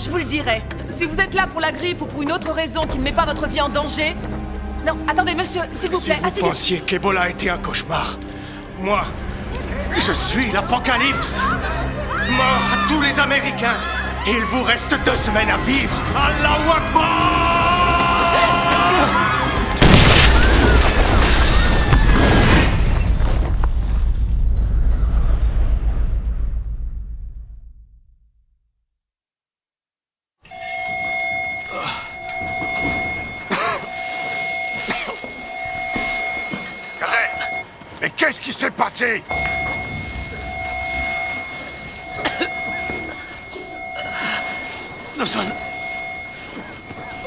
je vous le dirai. Si vous êtes là pour la grippe ou pour une autre raison qui ne met pas votre vie en danger... Non, attendez, monsieur, s'il vous plaît, Si vous asseyez-vous. pensiez qu'Ebola était un cauchemar, moi, je suis l'apocalypse. Mort à tous les Américains. Et il vous reste 2 semaines à vivre. Allahu Akbar! Mais qu'est-ce qui s'est passé? Dawson.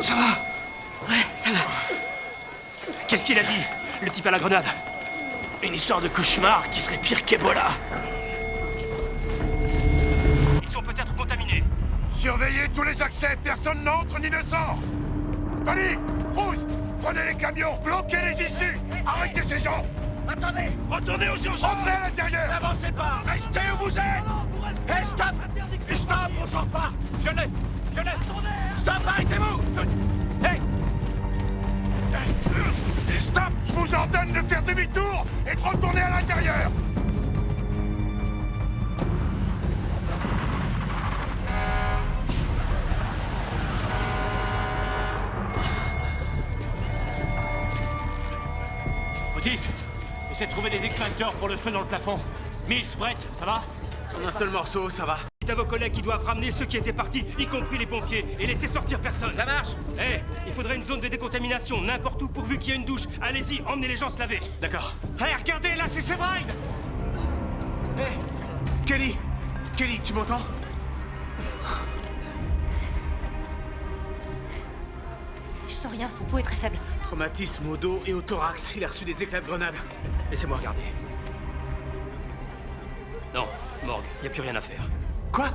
Ça va? Ouais, ça va. Qu'est-ce qu'il a dit, le type à la grenade? Une histoire de cauchemar qui serait pire qu'Ebola. Ils sont peut-être contaminés. Surveillez tous les accès, personne n'entre ni ne sort. Tony, Cruz, prenez les camions, bloquez les issues, arrêtez ces gens. Attendez, retournez aux urgences. Entrez à l'intérieur. N'avancez pas, restez où vous êtes. Hé, stop. Stop, on sort pas. Je l'ai. Stop, arrêtez-vous. Hé. Stop, je vous ordonne de faire demi-tour et de retourner à l'intérieur. Otis, essaie de trouver des extincteurs pour le feu dans le plafond. Mills, prête, ça va? En un seul morceau, ça va. Dites à vos collègues qui doivent ramener ceux qui étaient partis, y compris les pompiers, et laisser sortir personne. Ça marche. Eh, il faudrait une zone de décontamination, n'importe où, pourvu qu'il y ait une douche. Allez-y, emmenez les gens se laver. D'accord. Hé, regardez, là, c'est Severide. Hé, Kelly. Kelly, tu m'entends? Je sens rien, son pouls est très faible. Traumatisme au dos et au thorax. Il a reçu des éclats de grenade. Laissez-moi regarder. Non, morgue, y a plus rien à faire. Quoi?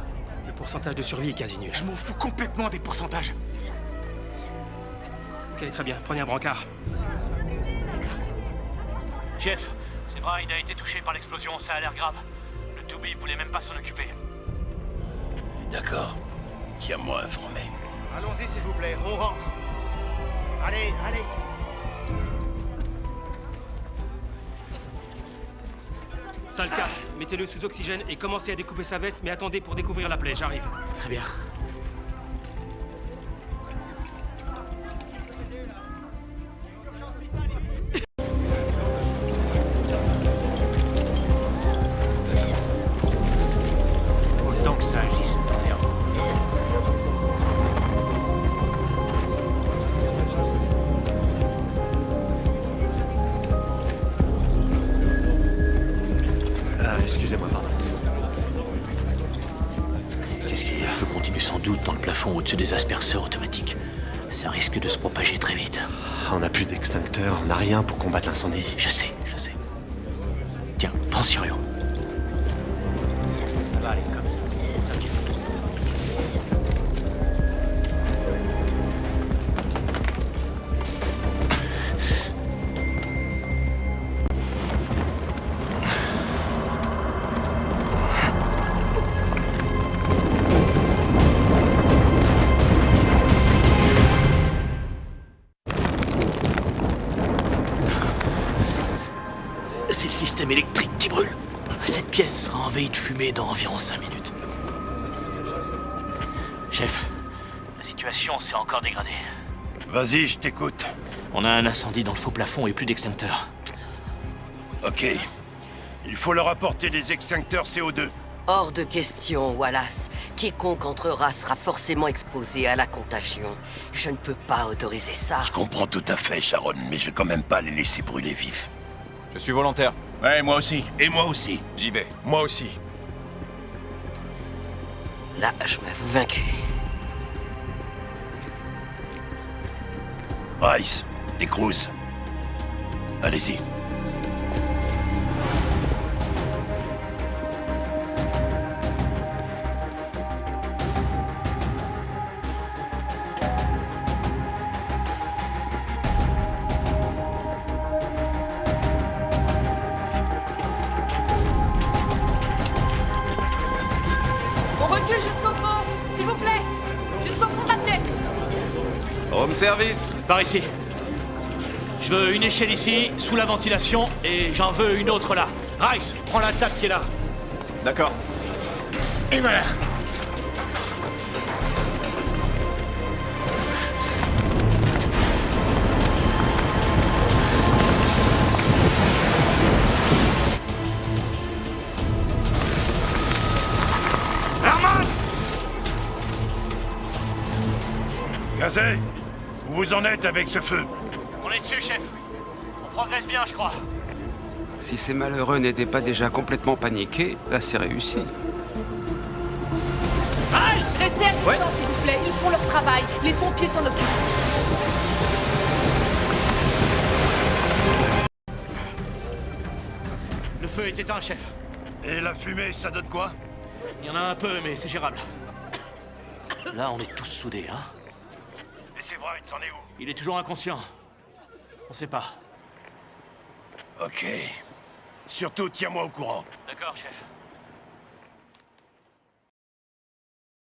Le pourcentage de survie est quasi nul. Je m'en fous complètement des pourcentages. Ok, très bien, prenez un brancard. D'accord. Chef, Severide a été touché par l'explosion, ça a l'air grave. Le Toubib voulait même pas s'en occuper. D'accord. Tiens-moi informé. Allons-y, s'il vous plaît, on rentre. Allez, allez. Salka, mettez-le sous oxygène et commencez à découper sa veste, mais attendez pour découvrir la plaie, j'arrive. Très bien. Faut le temps que ça agisse, merde. Excusez-moi, pardon. Qu'est-ce qu'il y a? Le feu continue sans doute dans le plafond au-dessus des asperceurs automatiques. Ça risque de se propager très vite. On n'a plus d'extincteur, on n'a rien pour combattre l'incendie. Je sais. Tiens, prends ce chariot. Ça va aller comme ça, vous inquiétez pas. C'est le système électrique qui brûle. Cette pièce sera envahie de fumée dans environ 5 minutes. Chef, la situation s'est encore dégradée. Vas-y, je t'écoute. On a un incendie dans le faux plafond et plus d'extincteurs. Ok. Il faut leur apporter des extincteurs CO2. Hors de question, Wallace. Quiconque entrera sera forcément exposé à la contagion. Je ne peux pas autoriser ça. Je comprends tout à fait, Sharon, mais je vais quand même pas les laisser brûler vifs. Je suis volontaire. Ouais, moi aussi. Et moi aussi. J'y vais. Moi aussi. Là, je m'avoue vaincu. Rice et Cruz. Allez-y. On recule jusqu'au pont, s'il vous plaît. Home service. Par ici. Je veux une échelle ici, sous la ventilation, et j'en veux une autre là. Rice, prends la table qui est là. D'accord. Et voilà. Herman! Gazet, où vous en êtes avec ce feu? On est dessus, chef. On progresse bien, je crois. Si ces malheureux n'étaient pas déjà complètement paniqués, là c'est réussi. Restez à distance, s'il vous plaît. Ils font leur travail. Les pompiers s'en occupent. Le feu est éteint, chef. Et la fumée, ça donne quoi? Il y en a un peu, mais c'est gérable. Là, on est tous soudés, hein. Et c'est vrai, c'en est où? Il est toujours inconscient. On sait pas. Ok. Surtout, tiens-moi au courant. D'accord, chef.